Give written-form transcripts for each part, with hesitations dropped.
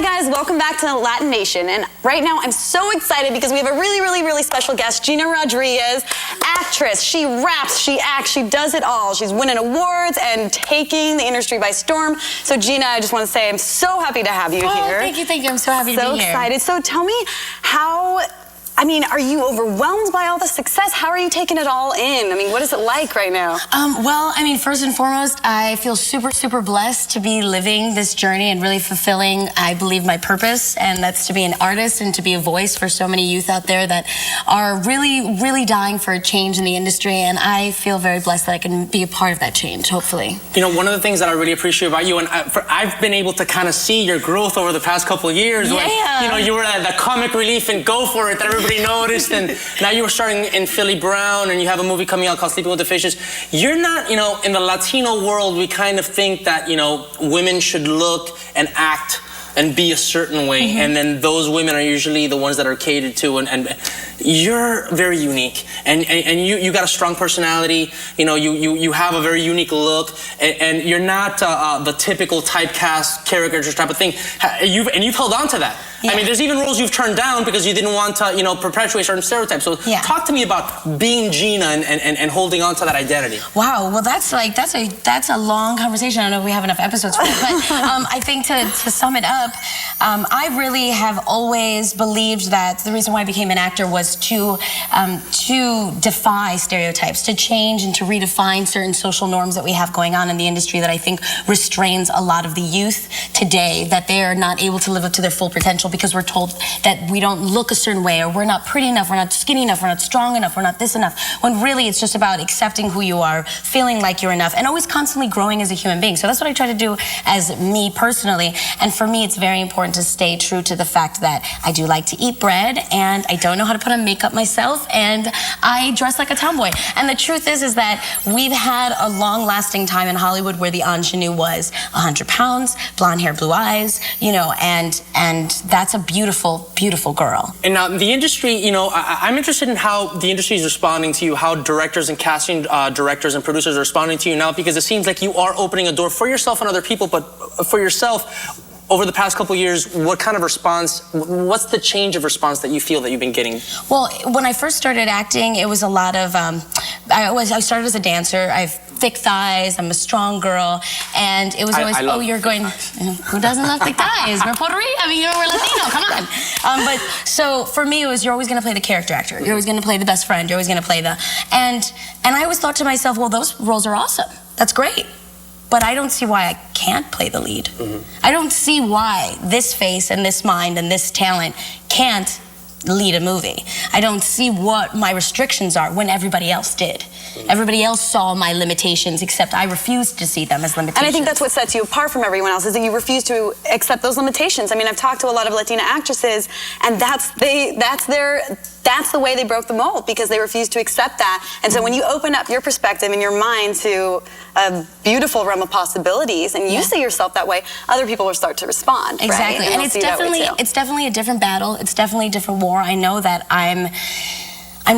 Hi guys, welcome back to LatiNation. And right now I'm so excited because we have a really special guest, Gina Rodriguez, actress. She raps, she acts, she does it all. She's winning awards and taking the industry by storm. So Gina, I just want to say I'm so happy to have you here. Thank you. I'm so happy to be here. So excited. So tell me are you overwhelmed by all the success? How are you taking it all in? I mean, what is it like right now? Well, I mean, first and foremost, I feel super blessed to be living this journey and really fulfilling, I believe, my purpose, and that's to be an artist and to be a voice for so many youth out there that are really dying for a change in the industry, and I feel very blessed that I can be a part of that change, hopefully. You know, one of the things that I really appreciate about you, and I've been able to kind of see your growth over the past couple of years. Yeah. When, you know, you were at the comic relief and Go For It that everybody noticed, and now you were starting in Philly Brown, and you have a movie coming out called Sleeping with the Fishes. You're not, you know, in the Latino world, we kind of think that, you know, women should look and act and be a certain way, and then those women are usually the ones that are catered to, and you're very unique, and you got a strong personality. You know, you have a very unique look, and you're not the typical typecast caricature type of thing. You've held on to that. Yeah. I mean, there's even roles you've turned down because you didn't want to, you know, perpetuate certain stereotypes. So talk to me about being Gina and holding on to that identity. Wow, well that's a long conversation. I don't know if we have enough episodes for it, but I think to sum it up, I really have always believed that the reason why I became an actor was to defy stereotypes, to change and to redefine certain social norms that we have going on in the industry that I think restrains a lot of the youth today, that they are not able to live up to their full potential because we're told that we don't look a certain way, or we're not pretty enough, we're not skinny enough, we're not strong enough, we're not this enough, when really it's just about accepting who you are, feeling like you're enough, and always constantly growing as a human being. So that's what I try to do as me personally, and for me it's very important to stay true to the fact that I do like to eat bread, and I don't know how to put on makeup myself, and I dress like a tomboy. And the truth is that we've had a long-lasting time in Hollywood where the ingenue was 100 pounds, blonde hair, blue eyes, you know, and that's a beautiful girl. And now the industry, you know, I'm interested in how the industry is responding to you, how directors and casting directors and producers are responding to you now, because it seems like you are opening a door for yourself and other people, but for yourself, over the past couple of years, what kind of response, what's the change of response that you feel that you've been getting? Well, when I first started acting, it was a lot of, I started as a dancer. I have thick thighs, I'm a strong girl, and it was always, oh, you're going, who doesn't love thick thighs? We're Puerto Rican, I mean, we're Latino, come on. But so for me, it was, you're always gonna play the character actor. You're always gonna play the best friend. You're always gonna play the, and I always thought to myself, well, those roles are awesome. That's great. But I don't see why I can't play the lead. I don't see why this face and this mind and this talent can't lead a movie. I don't see what my restrictions are when everybody else did. Everybody else saw my limitations, except I refused to see them as limitations. And I think that's what sets you apart from everyone else, is that you refuse to accept those limitations. I mean, I've talked to a lot of Latina actresses, and that's the way they broke the mold, because they refuse to accept that. And so when you open up your perspective and your mind to a beautiful realm of possibilities, and you see yourself that way, other people will start to respond. Exactly, right? and it's definitely a different battle. It's definitely a different war. I know that I'm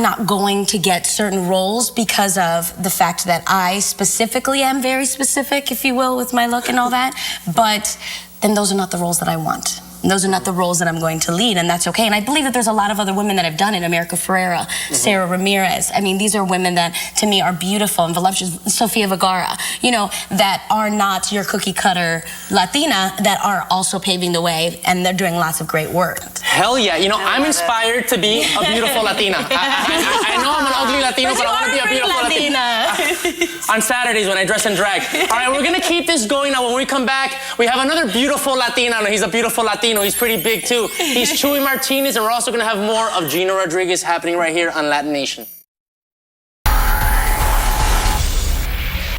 not going to get certain roles because of the fact that I specifically am very specific, if you will, with my look and all that. But then those are not the roles that I want. And those are not the roles that I'm going to lead, and that's okay. And I believe that there's a lot of other women that have done it. America Ferrera, Sarah Ramirez. I mean, these are women that, to me, are beautiful and voluptuous. Sofia Vergara, you know, that are not your cookie-cutter Latina, that are also paving the way, and they're doing lots of great work. Hell yeah. You know, I'm inspired to be a beautiful Latina. I know I'm an ugly Latino, but I want to be a beautiful Latina. On Saturdays when I dress in drag. All right, we're going to keep this going. Now, when we come back, we have another beautiful Latina. He's a beautiful Latino. He's pretty big, too. He's Chuy Martinez, and we're also going to have more of Gina Rodriguez happening right here on LatiNation.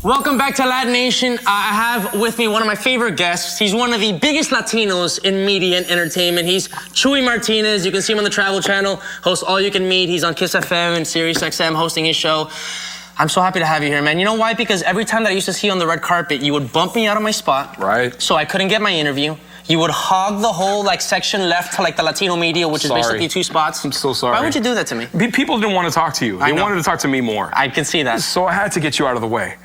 Welcome back to LatiNation. I have with me one of my favorite guests. He's one of the biggest Latinos in media and entertainment. He's Chuy Martinez. You can see him on the Travel Channel, hosts All You Can Meet. He's on Kiss FM and Sirius XM hosting his show. I'm so happy to have you here, man. You know why? Because every time that I used to see you on the red carpet, you would bump me out of my spot. Right. So I couldn't get my interview. You would hog the whole section left to the Latino media, which is basically 2 spots. I'm so sorry. Why would you do that to me? People didn't want to talk to you. They wanted to talk to me more. I can see that. So I had to get you out of the way.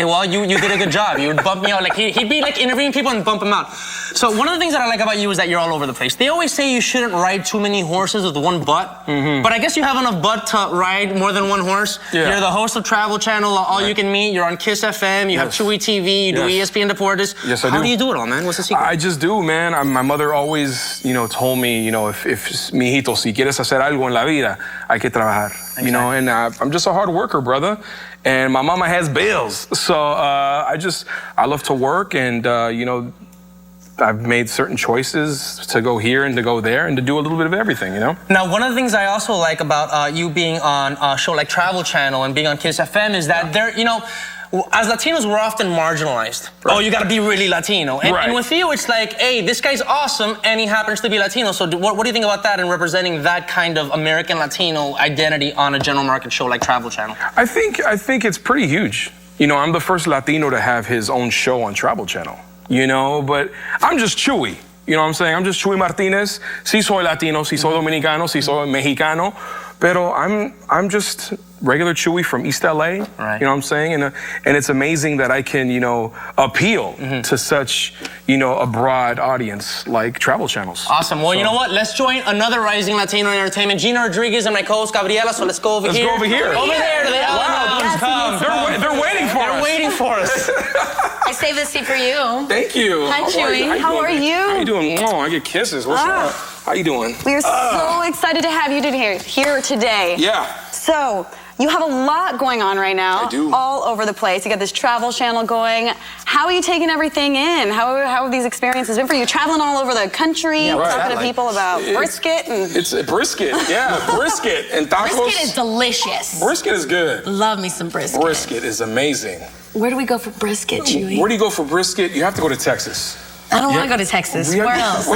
Well, you did a good job. You would bump me out. Like he'd be like interviewing people and bump them out. So one of the things that I like about you is that you're all over the place. They always say you shouldn't ride too many horses with one butt. But I guess you have enough butt to ride more than one horse. Yeah. You're the host of Travel Channel, All You Can Meet. You're on Kiss FM. You have Chewy TV. You do ESPN Deportes. Yes, I do. How do you do it all, man? What's the secret? I just do, man. My mother always, told me, if mijito, si quieres hacer algo en la vida, hay que trabajar. Exactly. And I'm just a hard worker, brother. And my mama has bills, so I love to work, and I've made certain choices to go here and to go there and to do a little bit of everything, Now, one of the things I also like about you being on a show like Travel Channel and being on Kiss FM is that there, as Latinos, we're often marginalized. Right. Oh, you got to be really Latino. And, Right. and with you, it's like, hey, this guy's awesome, and he happens to be Latino. So what do you think about that and representing that kind of American Latino identity on a general market show like Travel Channel? I think it's pretty huge. I'm the first Latino to have his own show on Travel Channel, but I'm just Chewy. You know what I'm saying? I'm just Chewy Martinez. Sí soy Latino, sí soy Dominicano, sí soy Mexicano. Pero I'm just regular Chewy from East LA. Right. You know what I'm saying? And it's amazing that I can, appeal to such, a broad audience like travel channels. Awesome. Well, you know what? Let's join another rising Latino in entertainment. Gina Rodriguez and my co-host Gabriela. So let's go over here. Let's go over here. Over there to the They're waiting for us. They're waiting for us. I saved this seat for you. Thank you. Hi, Chewy. How are you? How you doing? Oh, I get kisses. What's up? How you doing? We are so excited to have you here today. Yeah. So, you have a lot going on right now. I do. All over the place. You got this travel channel going. How are you taking everything in? How have these experiences been for you? Traveling all over the country, talking to people about brisket and... It's a brisket. Yeah, brisket and tacos. Brisket is delicious. Brisket is good. Love me some brisket. Brisket is amazing. Where do we go for brisket, Chewy? Where do you go for brisket? You have to go to Texas. I don't want to go to Texas. Where else?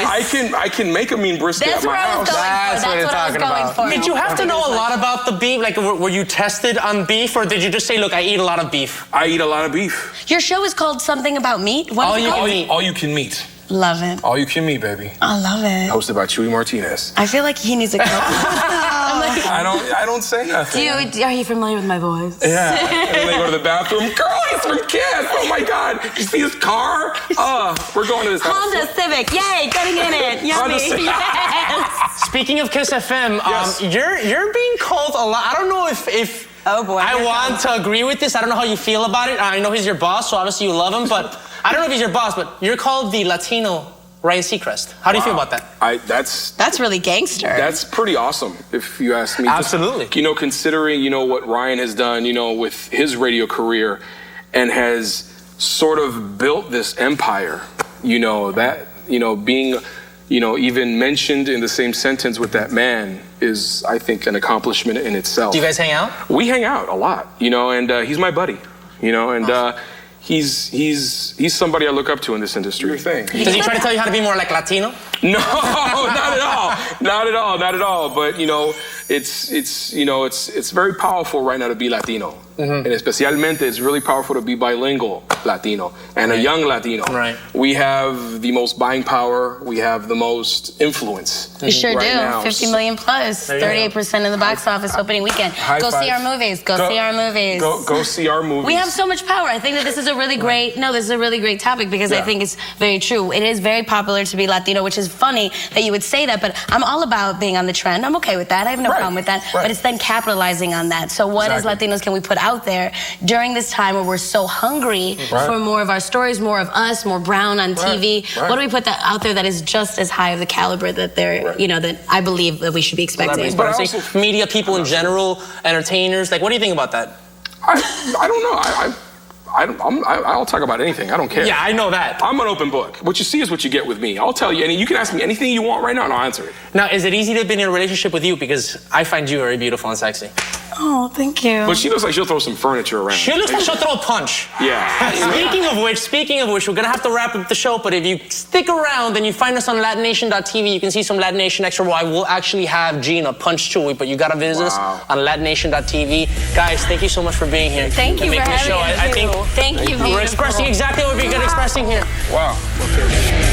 I can make a mean brisket That's at my where I was house. going for. That's what I was going for. Did you have to know a lot about the beef? Like, were you tested on beef, or did you just say, look, I eat a lot of beef? I eat a lot of beef. Your show is called something about meat? What is it called? All you can meat. Love it. All you can meat, baby. I love it. Hosted by Chewy Martinez. I feel like he needs a coach. I don't say nothing. Are you familiar with my voice? Yeah. And then they go to the bathroom. Girl, he's from Kiss. Oh my God. You see his car? We're going to this house. Honda Civic. Yay, getting in it. Yummy. Yes. Speaking of Kiss FM, you're being called a lot. I don't know if Oh boy. I want to agree with this. I don't know how you feel about it. I know he's your boss, so obviously you love him, but I don't know if he's your boss, but you're called the Latino Ryan Seacrest. How do you feel about that? That's really gangster. That's pretty awesome, if you ask me. Absolutely. Just, considering, what Ryan has done, with his radio career and has sort of built this empire, being, even mentioned in the same sentence with that man is, I think, an accomplishment in itself. Do you guys hang out? We hang out a lot, and he's my buddy, and awesome. He's somebody I look up to in this industry. Your thing. Does he try to tell you how to be more like Latino? No, not at all. Not at all. But it's very powerful right now to be Latino. And especialmente, it's really powerful to be bilingual Latino and a young Latino. Right. We have the most buying power. We have the most influence. You sure right do. now. 50 million plus, 38% in the box office opening weekend. Go see our movies. Go see our movies. Go see our movies. We have so much power. I think that this is a really great, this is a really great topic because I think it's very true. It is very popular to be Latino, which is funny that you would say that, but I'm all about being on the trend. I'm okay with that. I have no problem with that. But it's then capitalizing on that. So what as Latinos can we put out there during this time where we're so hungry for more of our stories, more of us, more brown on TV? What do we put out there that is just as high of the caliber that they're, that I believe that we should be expecting? But also, media people in general, entertainers, what do you think about that? I don't know. I'll talk about anything. I don't care. Yeah, I know that. I'm an open book. What you see is what you get with me. I'll tell you, and you can ask me anything you want right now, and I'll answer it. Now, is it easy to be in a relationship with you? Because I find you very beautiful and sexy. Oh, thank you. But she looks like she'll throw some furniture around. She looks like she'll throw a punch. Yeah. Speaking of which, we're gonna have to wrap up the show, but if you stick around and you find us on LatiNation.tv, you can see some LatiNation Extra where I will actually have Gina punch Chewy, but you gotta visit us on LatiNation.tv. Guys, thank you so much for being here. Thank you for having us. I think Thank you. we're expressing exactly what we're expressing here. Wow. Okay.